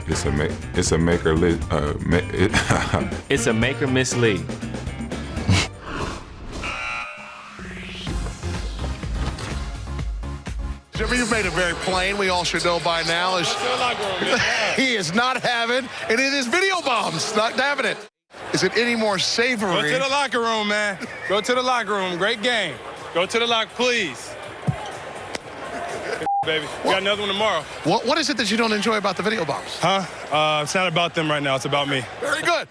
It's a make or It's a make or miss league. Jimmy, you've made it very plain. We all should know by now. He is not having, and it is video bombs. Not having it. Is it any more savory? Go to the locker room, man. Go to the locker room. Great game. Go to the locker, please. Baby, we got another one tomorrow. What is it that you don't enjoy about the video bombs? It's not about them right now. It's about me. Very good.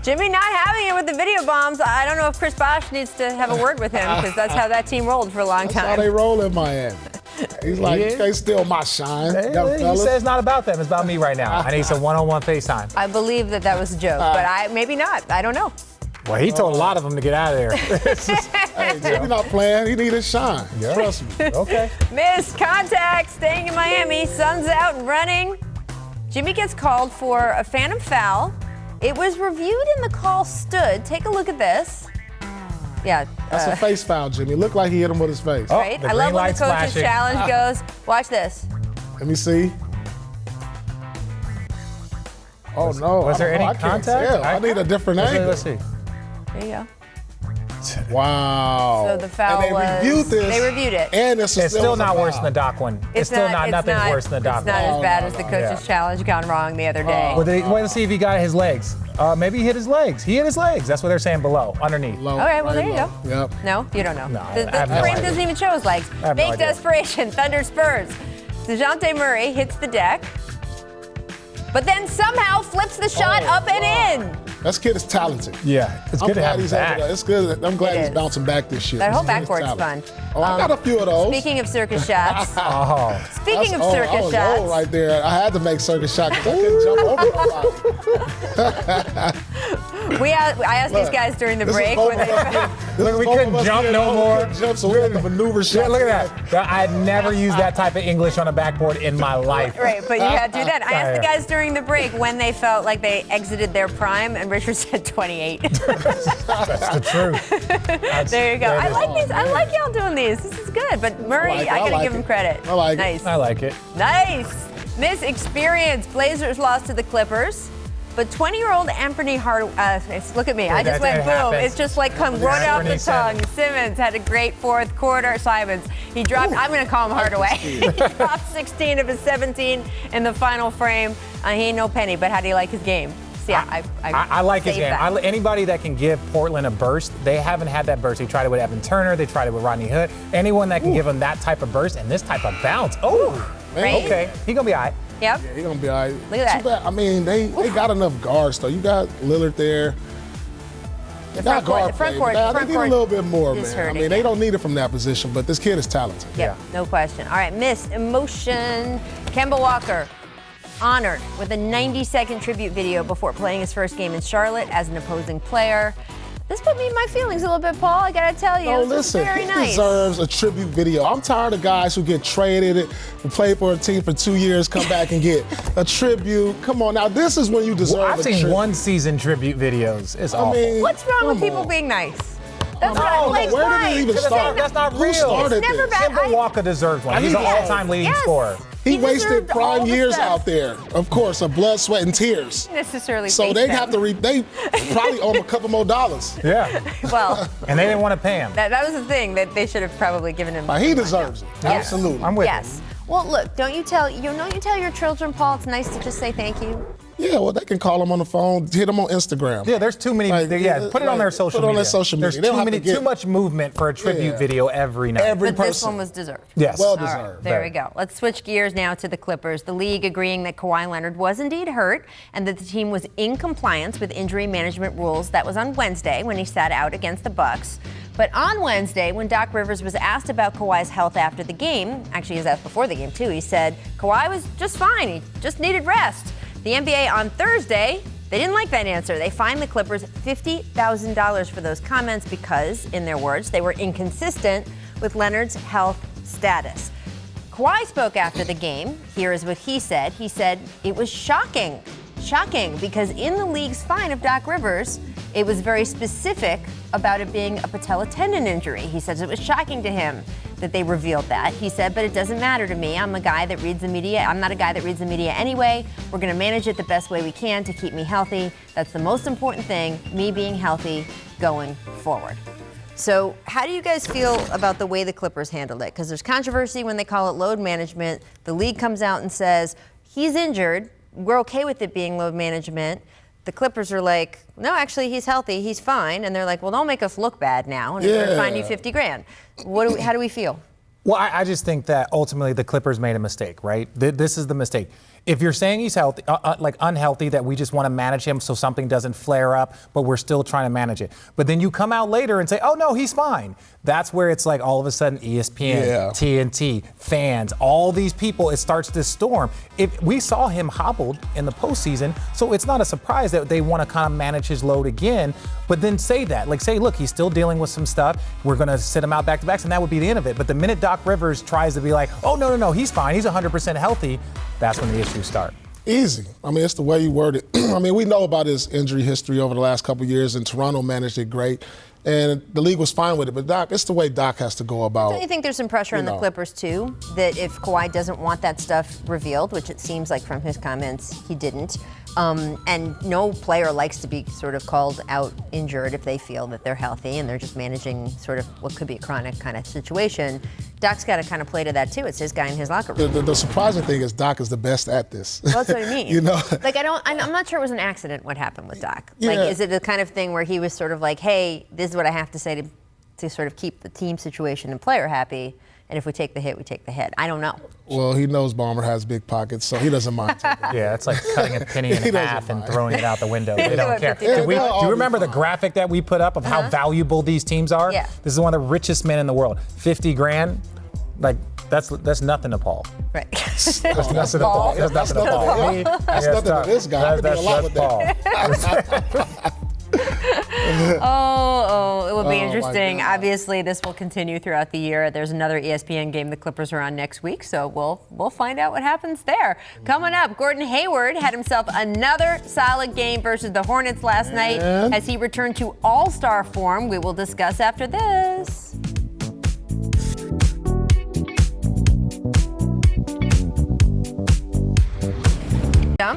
Jimmy not having it with the video bombs. I don't know if Chris Bosh needs to have a word with him because that's how that team rolled for a long That's time. how they roll in Miami. He's like, you can't steal my shine, young He fellas. said it's not about them. It's about me right now. I need some one-on-one FaceTime. I believe that was a joke, but maybe not. I don't know. Well, he told a lot of them to get out of there. Hey, Jimmy not playing. He need his shine. Yeah. Trust me. Okay. Missed contact, staying in Miami. Sun's out and running. Jimmy gets called for a phantom foul. It was reviewed and the call stood. Take a look at this. Yeah. That's a face foul, Jimmy. Looked like he hit him with his face. Oh, Right? the I love green when the light's coach's flashing. challenge goes. Watch this. Let me see. Oh, no. Was there I don't know. any I can't contact? tell. I need a different angle. Let's see. There you go. Wow. So the foul and they reviewed this. They reviewed it. And it's still a not foul. worse than the Doc one. It's still nothing worse than the Doc It's not one. as bad no, as the no. coach's challenge gone wrong the other day. Well, wait to see if he got his legs. Maybe he hit his legs. He hit his legs. That's what they're saying below, underneath. Low, Okay, well, right there you low. go. Yep. No, you don't know. No, the I have no frame idea. doesn't even show his legs. have no Fake idea. desperation, Thunder Spurs. DeJounte Murray hits the deck, but then somehow flips the shot up and in. That kid is talented. Yeah, it's I'm good to glad have him he's able back. to. It's good. I'm glad It he's is. bouncing back this year. That whole This kid is backboard's fun. talented. Oh, I got a few of those. Speaking of circus shots. Oh. Speaking of I circus was shots. old right there. I had to make circus shots because I couldn't jump over nobody. I asked these guys during the This is break. both When of they, us. This Look, is we both couldn't of us jump getting no old. more. We couldn't jump, so we had to maneuver shots. Yeah, look at that. I'd never used that type of English on a backboard in my life. Right, but you had to do that. I asked the Yeah. guys during the break when they felt like they exited their prime, and Richard said 28. That's the truth. There you go. I That is- like these. I like y'all doing these. This is good. But Murray, I I gotta like give him it. credit. I like it. nice. I like it. Nice. Miss experience. Blazers lost to the Clippers. But 20-year-old Anthony look at me. I just That went boom. happens. It's just like come right off the Anthony tongue. Simmons had a great fourth quarter. Simons, he dropped. I'm going to call him Hardaway. He dropped 16 of his 17 in the final frame. He ain't no penny, but how do you like his game? See, I like his saved game. that. Anybody that can give Portland a burst, they haven't had that burst. They tried it with Evan Turner. They tried it with Rodney Hood. Anyone that can give them that type of burst and this type of bounce. Oh, Right? okay. He gonna be all right. Yep. Yeah, he's going to be all right. Look at that. Too bad. I mean, they got enough guards, though. You got Lillard there. The Got front court, guard the front play, court, but the they front need a court little bit more, is man. I hurting, mean, they yeah. don't need it from that position, but this kid is talented. Yep, no question. All right, Miss Emotion. Kemba Walker honored with a 90-second tribute video before playing his first game in Charlotte as an opposing player. This put me in my feelings a little bit, Paul. I gotta tell you, No, this is listen, very he nice. deserves a tribute video. I'm tired of guys who get traded, who play for a team for 2 years, come back and get a tribute. Come on, now this is when you deserve Well, I've a seen tribute. one season tribute videos. It's awful. mean, What's wrong with come people on. being nice? That's what No, like, where why? did it even Just start? That's not Who real. started It's never this? bad. Kemba Walker deserves one. He's an Yes. all-time leading Yes. scorer. He He wasted deserved all prime the years stuff. out there, of course, of blood, sweat, and tears. Necessarily. So face they them. have to they probably owe him a couple more dollars. Yeah. Well, And they didn't want to pay him. that was the thing that they should have probably given him. He deserves it. Yes. Absolutely. I'm with Yes. Well, look, don't you tell your children, Paul, it's nice to just say thank you. Yeah, well, they can call him on the phone, hit him on Instagram. Yeah, there's too many. Like, put it on their social media. Put it on their social media. There's They don't have to get- too much movement for a tribute Yeah. video every night. Every But this person. one was deserved. Yes. Well All right, deserved. there we go. Let's switch gears now to the Clippers. The league agreeing that Kawhi Leonard was indeed hurt and that the team was in compliance with injury management rules. That was on Wednesday when he sat out against the Bucks. But on Wednesday, when Doc Rivers was asked about Kawhi's health after the game, actually he was asked before the game too, he said Kawhi was just fine. He just needed rest. The NBA on Thursday, they didn't like that answer. They fined the Clippers $50,000 for those comments because, in their words, they were inconsistent with Leonard's health status. Kawhi spoke after the game. Here is what he said. He said, it was shocking because in the league's fine of Doc Rivers, it was very specific about it being a patella tendon injury. He says it was shocking to him that they revealed that. He said, but it doesn't matter to me. I'm a guy that reads the media. I'm not a guy that reads the media anyway. We're going to manage it the best way we can to keep me healthy. That's the most important thing, me being healthy going forward. So how do you guys feel about the way the Clippers handled it? Because there's controversy when they call it load management. The league comes out and says, he's injured. We're okay with it being load management. The Clippers are like, no, actually, he's healthy. He's fine. And they're like, well, don't make us look bad now. And we're going to fine you $50,000. How do we feel? Well, I just think that ultimately the Clippers made a mistake, right? This is the mistake. If you're saying he's healthy, like unhealthy, that we just want to manage him so something doesn't flare up, but we're still trying to manage it. But then you come out later and say, oh, no, he's fine. That's where it's like all of a sudden ESPN, TNT, fans, all these people, it starts this storm. If we saw him hobbled in the postseason, so it's not a surprise that they want to kind of manage his load again. But then say that, like say, look, he's still dealing with some stuff. We're going to sit him out back-to-backs, and that would be the end of it. But the minute Doc Rivers tries to be like, oh, no, he's fine. He's 100% healthy. That's when the issues start. Easy. I mean, it's the way you word it. I mean, we know about his injury history over the last couple of years, and Toronto managed it great. And the league was fine with it. But Doc, it's the way Doc has to go about. Don't you think there's some pressure on the Clippers, too, that if Kawhi doesn't want that stuff revealed, which it seems like from his comments he didn't, and no player likes to be sort of called out injured if they feel that they're healthy and they're just managing sort of what could be a chronic kind of situation. Doc's got to kind of play to that, too. It's his guy in his locker room. The surprising thing is Doc is the best at this. Well, that's what I mean. You know? Like, I'm not sure it was an accident what happened with Doc. Yeah. Like, is it the kind of thing where he was sort of like, hey, this is what I have to say to sort of keep the team situation and player happy, and if we take the hit, we take the hit. I don't know. Well, he knows Ballmer has big pockets, so he doesn't mind taking it. Yeah, it's like cutting a penny in half and throwing it out the window. They don't care. Do you remember the graphic that we put up of how valuable these teams are? Yeah. This is one of the richest men in the world. $50,000, like that's nothing to Paul. Right. That's nothing to Paul. That's nothing to Paul. That's nothing to this guy. I do a lot with Paul. that. It will be interesting. Obviously, this will continue throughout the year. There's another ESPN game the Clippers are on next week, so we'll find out what happens there. Coming up, Gordon Hayward had himself another solid game versus the Hornets last night as he returned to all-star form. We will discuss after this.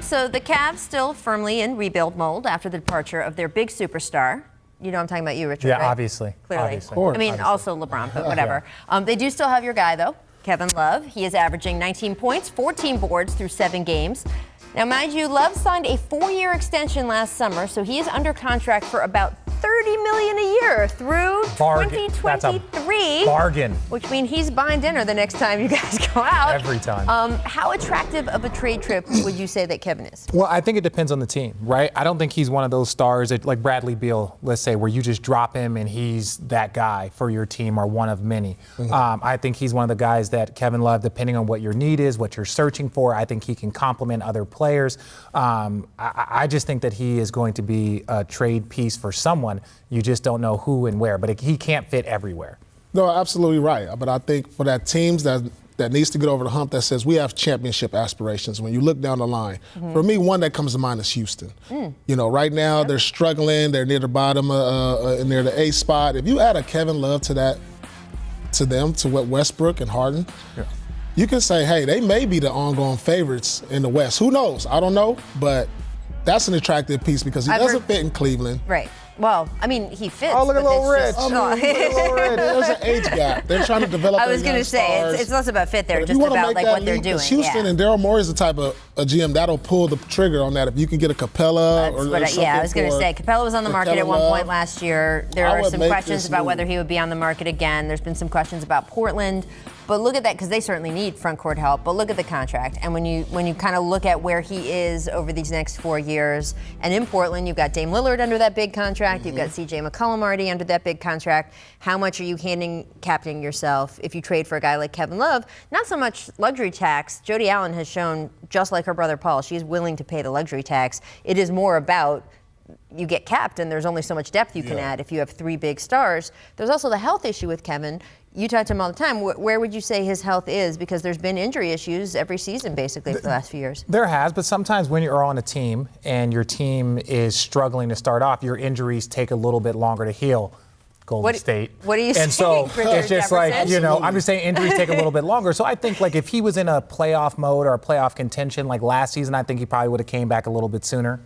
So the Cavs still firmly in rebuild mode after the departure of their big superstar. You know I'm talking about you, Richard, Yeah, right? obviously. Clearly. Obviously. I mean, also LeBron, but whatever. They do still have your guy, though, Kevin Love. He is averaging 19 points, 14 boards through 7 games. Now, mind you, Love signed a 4-year extension last summer, so he is under contract for about $30 million a year through 2023. That's a bargain. Which means he's buying dinner the next time you guys go out. Every time. How attractive of a trade trip would you say that Kevin is? Well, I think it depends on the team, right? I don't think he's one of those stars that, like Bradley Beal, let's say, where you just drop him and he's that guy for your team or one of many. I think he's one of the guys that Kevin Love, depending on what your need is, what you're searching for, I think he can complement other players. I just think that he is going to be a trade piece for someone. You just don't know who and where, but he can't fit everywhere. No, absolutely right. But I think for that teams that needs to get over the hump that says we have championship aspirations, when you look down the line, for me, one that comes to mind is Houston. You know, right now they're struggling. They're near the bottom and near the 8th spot. If you add a Kevin Love to what Westbrook and Harden, you can say, hey, they may be the ongoing favorites in the West. Who knows? I don't know, but that's an attractive piece because he doesn't fit in Cleveland. Right. Well, I mean, he fits. Oh, look at Little Rich. There's an age gap. They're trying to develop. I was going to say, it's less about fit there, just about like what they're doing. Houston and Daryl Morey is the type of a GM that'll pull the trigger on that. If you can get a Capella or something. I was going to say, Capella was on the market at one point last year. There are some questions about whether he would be on the market again. There's been some questions about Portland. But look at that, because they certainly need front court help. But look at the contract, and when you kind of look at where he is over these next 4 years, and in Portland, you've got Dame Lillard under that big contract, you've got C.J. McCollum already under that big contract. How much are you handicapping yourself if you trade for a guy like Kevin Love? Not so much luxury tax. Jody Allen has shown, just like her brother Paul, she's willing to pay the luxury tax. It is more about you get capped, and there's only so much depth you can add if you have 3 big stars. There's also the health issue with Kevin. You talk to him all the time. Where would you say his health is? Because there's been injury issues every season, basically, for the last few years. There has, but sometimes when you're on a team and your team is struggling to start off, your injuries take a little bit longer to heal. Golden State. What are you and saying? And so it's just like, you know, I'm just saying injuries take a little bit longer. So I think like if he was in a playoff mode or a playoff contention like last season, I think he probably would have came back a little bit sooner.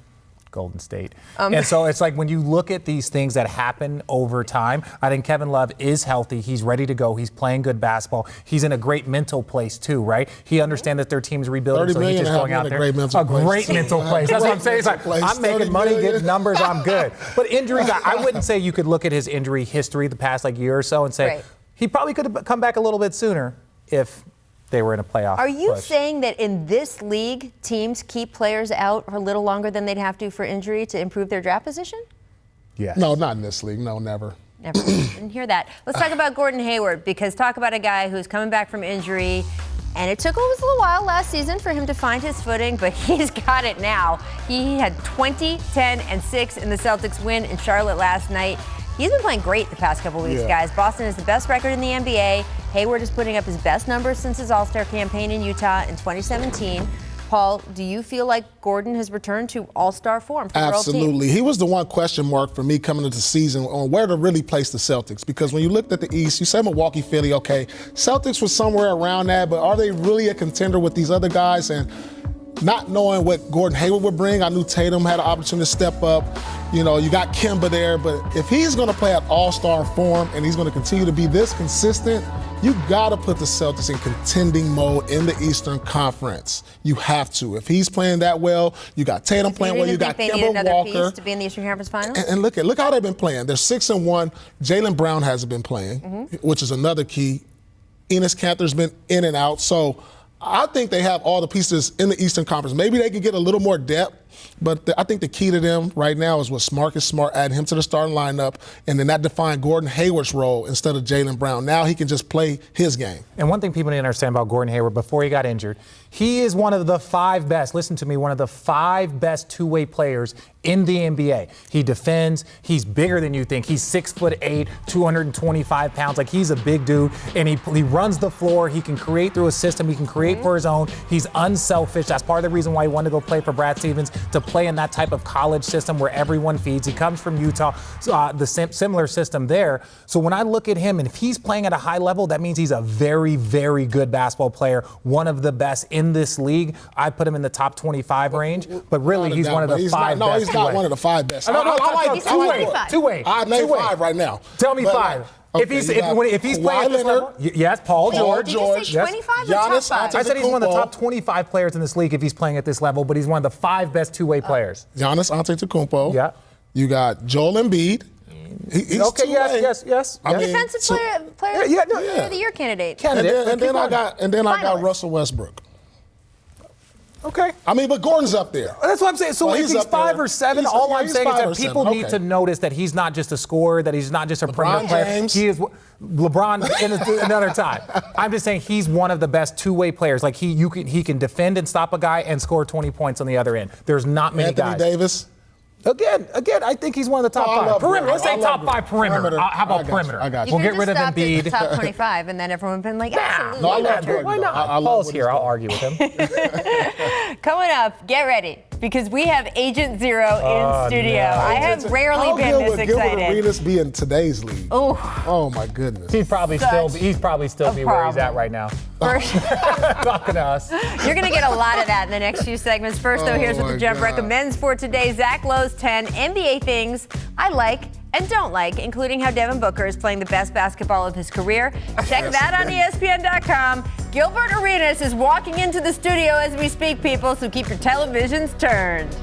Golden State. And so it's like when you look at these things that happen over time, I think Kevin Love is healthy. He's ready to go. He's playing good basketball. He's in a great mental place too, right? He understands that their team's rebuilding, so he's just going out there. Great mental place. That's what I'm saying. It's like, I'm making money, getting numbers, I'm good. But injuries, I wouldn't say you could look at his injury history the past like year or so and say he probably could have come back a little bit sooner if they were in a playoff. Are you push. saying that in this league, teams keep players out for a little longer than they'd have to for injury to improve their draft position? Yes. No, not in this league. No, never. Never. Didn't hear that. Let's talk about Gordon Hayward, because talk about a guy who's coming back from injury, and it took a little while last season for him to find his footing, but he's got it now. He had 20, 10, and 6 in the Celtics win in Charlotte last night. He's been playing great the past couple weeks, guys. Boston has the best record in the NBA. Hayward is putting up his best numbers since his All-Star campaign in Utah in 2017. Paul, do you feel like Gordon has returned to All-Star form for the world team? Absolutely. He was the one question mark for me coming into the season on where to really place the Celtics. Because when you looked at the East, you said Milwaukee, Philly, okay. Celtics was somewhere around that, but are they really a contender with these other guys? And not knowing what Gordon Hayward would bring, I knew Tatum had an opportunity to step up. You know, you got Kemba there, but if he's going to play at all-star form and he's going to continue to be this consistent, you got to put the Celtics in contending mode in the Eastern Conference. You have to. If he's playing that well, you got Tatum playing well, you got Kemba Walker. Piece to be in the Eastern Conference Finals? And look how they've been playing. They're 6-1. Jaylen Brown hasn't been playing, which is another key. Enes Kanter's been in and out. So I think they have all the pieces in the Eastern Conference. Maybe they can get a little more depth, but I think the key to them right now is what Marcus Smart, adding him to the starting lineup, and then that defined Gordon Hayward's role instead of Jaylen Brown. Now he can just play his game. And one thing people need to understand about Gordon Hayward before he got injured, he is one of the 5 best, listen to me, one of the 5 best two-way players in the NBA. He defends. He's bigger than you think. He's 6'8", 225 pounds. Like, he's a big dude, and he runs the floor. He can create through a system. He can create for his own. He's unselfish. That's part of the reason why he wanted to go play for Brad Stevens, to play in that type of college system where everyone feeds. He comes from Utah, the similar system there. So when I look at him, and if he's playing at a high level, that means he's a very, very good basketball player, one of the best in this league. I put him in the top 25 range, but really he's one of the 5 best. He's not one of the 5 best. Two-way. I named 5 right now. Tell me 5. Okay, if he's playing at this level, yes, Paul George. Did you say 25 or top 5? I said he's one of the top 25 players in this league if he's playing at this level, but he's one of the 5 best two-way players. Giannis Antetokounmpo. Yeah. You got Joel Embiid. He's okay. Yes. Defensive player of the year candidate. And then I got Russell Westbrook. Okay. I mean, but Gordon's up there. That's what I'm saying. So if he's 5 or 7, all I'm saying is that people need to notice that he's not just a scorer, that he's not just a perimeter player. James. He is LeBron in another time. I'm just saying he's one of the best two-way players. Like he can defend and stop a guy and score 20 points on the other end. There's not many guys. Anthony Davis. Again, I think he's one of the top 5. Perimeter. Let's say top 5 perimeter. How about perimeter? I got you. We'll get rid of Embiid. The top 25, and then everyone would have been like, absolutely. No, I love Gordon. Why not? Paul's here. I'll argue with him. Coming up, get ready, because we have Agent Zero in studio. No. I have rarely been this excited. How good would Arenas be in today's league? Oh my goodness. He'd probably still be where he's at right now. Talking to us. You're going to get a lot of that in the next few segments. First, though, here's what the Jump recommends for today. Zach Lowe's 10 NBA things I like and don't like, including how Devin Booker is playing the best basketball of his career. Check that on ESPN.com. Gilbert Arenas is walking into the studio as we speak, people, so keep your televisions turned.